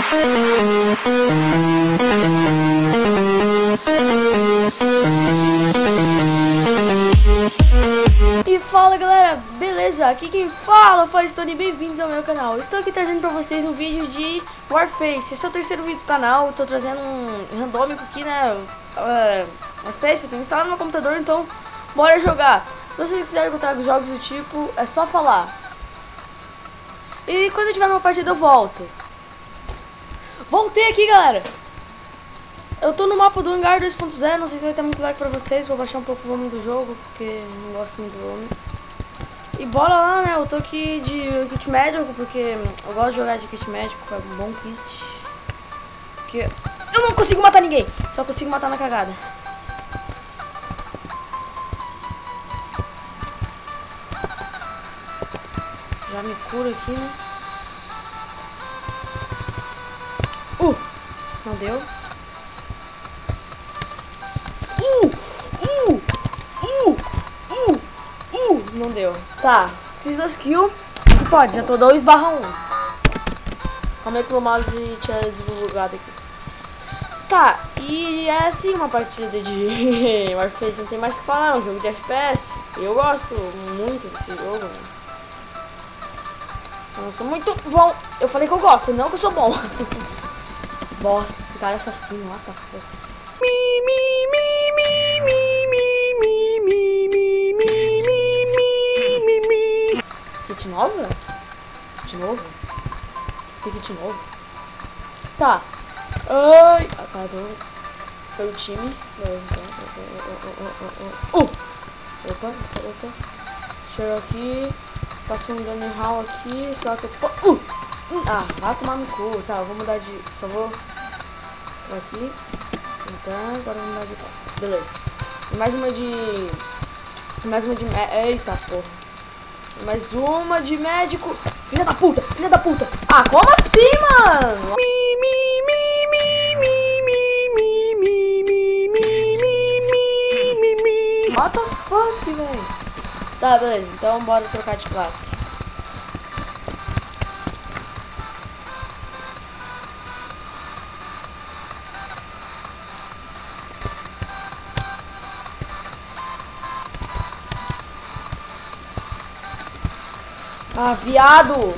E fala galera, beleza? Aqui quem fala foi o Stone, bem-vindos ao meu canal. Estou aqui trazendo pra vocês um vídeo de Warface. Esse é o terceiro vídeo do canal, estou trazendo um randômico aqui, né? Warface, eu tenho instalado no meu computador, então bora jogar. Se vocês quiserem que eu traga jogos do tipo, é só falar. E quando eu tiver numa partida eu volto. Voltei aqui galera. Eu tô no mapa do Hangar 2.0, não sei se vai ter muito like pra vocês, vou baixar um pouco o volume do jogo, porque não gosto muito do volume. E bora lá, né, eu tô aqui de kit médico, porque eu gosto de jogar de kit médico, é um bom kit. Porque eu não consigo matar ninguém, só consigo matar na cagada. Já me cura aqui, né. Não deu. Não deu. Tá, fiz 2 kills. E pode, já tô 2/1. Calma aí que o mouse tinha desbugado aqui. Tá, e é assim uma partida de Warface, não tem mais o que falar, é um jogo de FPS. Eu gosto muito desse jogo, né? Só não sou muito bom. Eu falei que eu gosto, não que eu sou bom. Bosta, esse cara é assassino, lá tá foda. Kit nova? Kit novo? Tem kit novo? Tá. Ai, acabou. Foi o time. Opa. Chego aqui. Faço um dano real aqui. Sei lá que eu for. Vai tomar no cu. Tá, eu vou mudar de. Só vou. Por aqui. Então, agora eu vou mudar de classe. Beleza. E mais uma de. Mais uma de. Eita porra. Mais uma de médico. Filha da puta, filha da puta. Ah, como assim, mano? What the fuck, velho? Tá, beleza. Então bora trocar de classe. Ah, viado!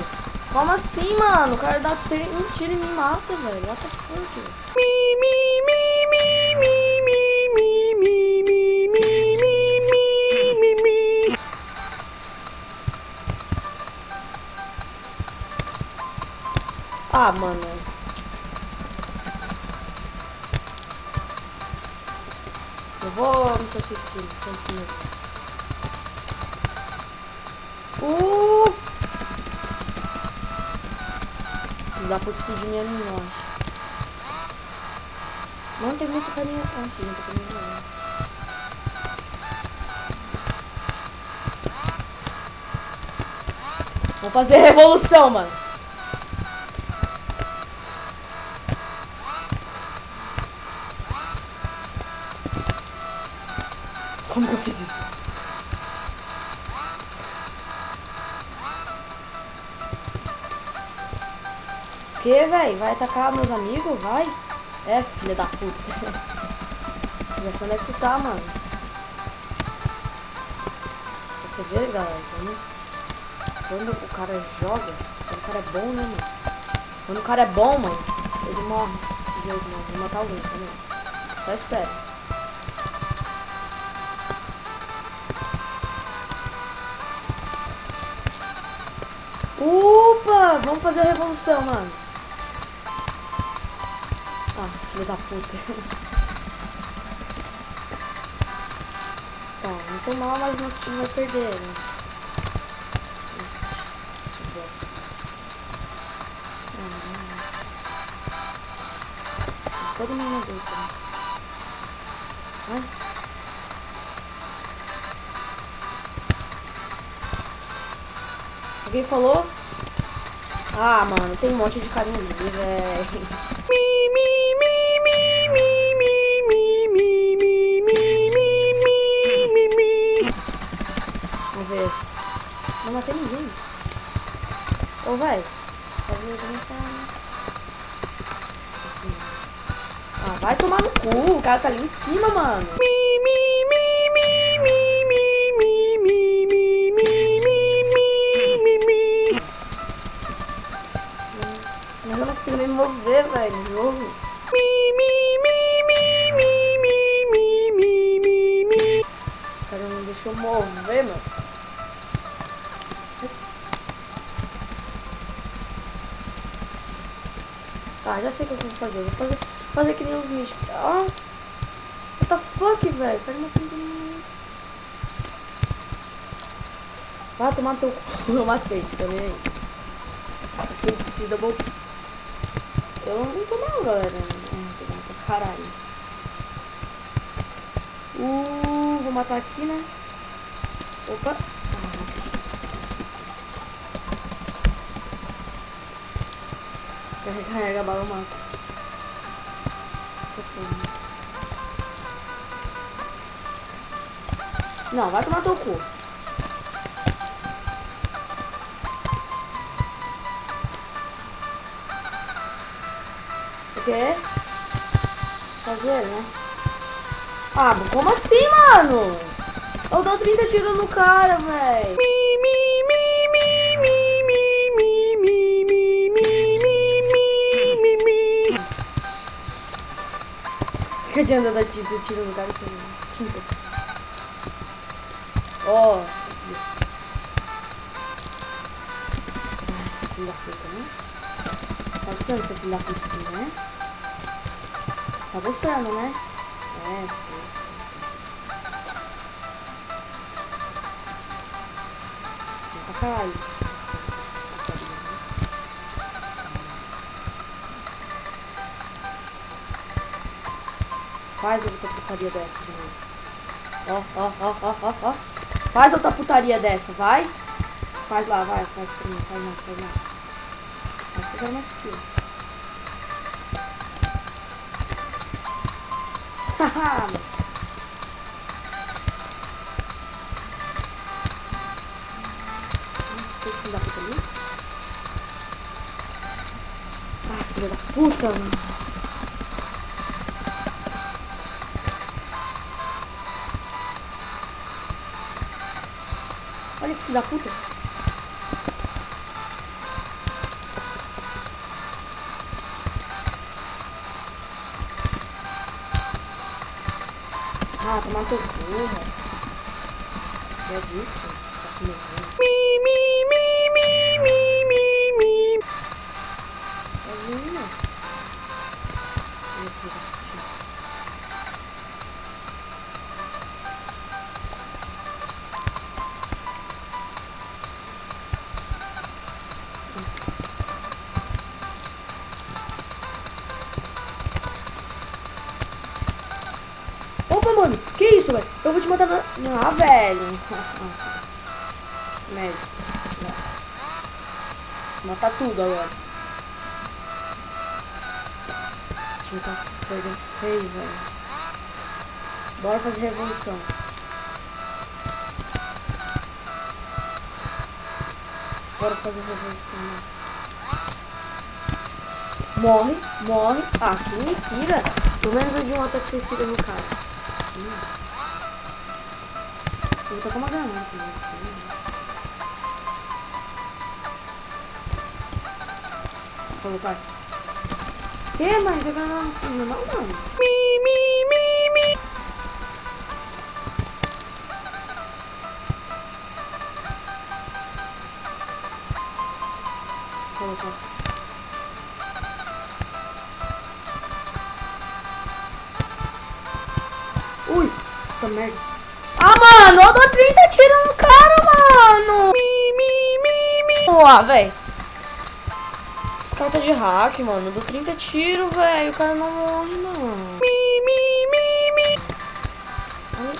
Como assim, mano? O cara dá um tiro e me mata, velho. What the fuck? Ah, mano. Eu vou no seu suicídio, sempre. Não dá pra explodir minha mina. Não tem muito carinho. Ah, sim, não tem carinho não. Vamos fazer revolução, mano. Como que eu fiz isso? Que, velho? Vai atacar meus amigos? Vai? É, filha da puta. Já sei onde é que tu tá, mano. Você vê, galera? Quando o cara joga, quando o cara é bom, né, mano? Quando o cara é bom, mano, ele morre. Desse jeito, mano. Vou matar alguém, tá vendo? Só espera. Opa! Vamos fazer a revolução, mano. Ah, filho da puta. Tá, não tô mal, mas nosso time vai perder, né? Todo mundo na bolsa, né? Vai. Alguém falou? Ah, mano, tem um monte de carinha ali, velho. Vamos ver. Não matei ninguém. Ô, velho. Vai tomar no cu. O cara tá ali em cima, mano. Mas eu não consigo nem me mover, velho, no jogo. O cara não deixou mover, mano. Tá, já sei o que eu vou fazer. Eu vou fazer que nem os místicos. Ah! What the fuck, velho? O cara não tem. Vai tomar teu cu. Eu matei também. Fiz double. Eu não tô mal, galera. Tô mal pra caralho. Vou matar aqui, né? Opa. Carrega a bala, eu mato. Não, vai tomar teu cu. O quê? Fazer, né? Ah, como assim, mano? Eu dou 30 tiros no cara, velho. Que adianta dar tiro no cara sem tinta? Ó. Esse filho da puta, né? Tá gostando desse filho da puta assim, né? Você tá gostando, né? É, sim. Sim, pra caralho. Faz outra putaria dessa de novo. Ó. Faz outra putaria dessa, vai. Faz lá, vai. Faz pra mim, faz lá. Faz que eu quero mais skill. Haha. Tem que dar puta ali. Ah, filha da puta, mano. Olha que filho da puta. Ah, tomar teu burra. É disso. Tá se movendo. Tá vendo? Meu filho da puta. Opa, mano, que isso, velho? Eu vou te matar na... Ah, velho. Merda. Vou matar tudo agora. Esse time tá perdendo feio, velho. Bora fazer revolução. Bora fazer revolução. Morre. Ah, que mentira. Pelo menos eu de um ataque suicida no cara. Eu vou estar com uma granada. Vou colocar. Que? Mas a granada não explodiu não, mano. Vou colocar. Ui, puta merda. Ah, mano, eu dou 30 tiros no cara, mano. Ah, velho. Esse cara tá de hack, mano. Eu dou 30 tiros, velho. O cara não morre, mano.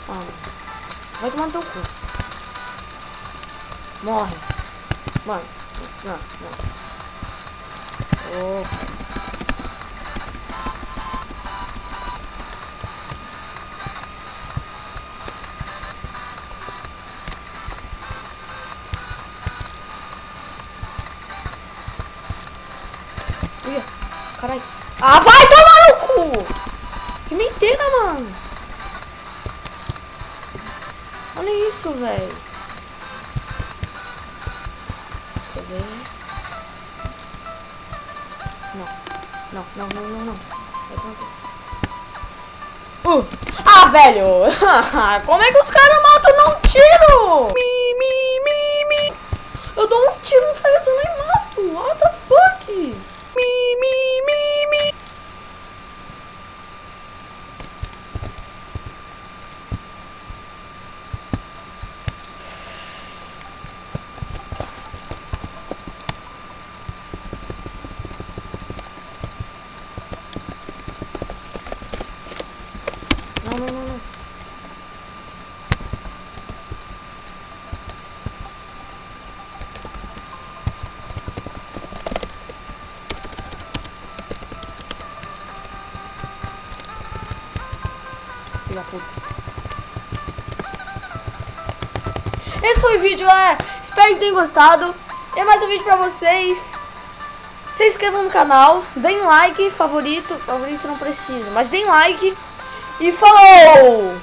Ah, vai tomar no teu cu. Morre. Mano. Não. Oh. Caralho. Ah, vai tomar no cu! inteira, mano. Olha isso, velho. Quer ver? Não. Ah, velho! Como é que os caras matam num tiro? Eu dou um tiro no cara e eu nem mato. What the fuck? Não. Filha da puta. Esse foi o vídeo, galera. Espero que tenham gostado. Tem mais um vídeo pra vocês. Se inscrevam no canal, deem like, favorito não precisa, mas deem like e falou!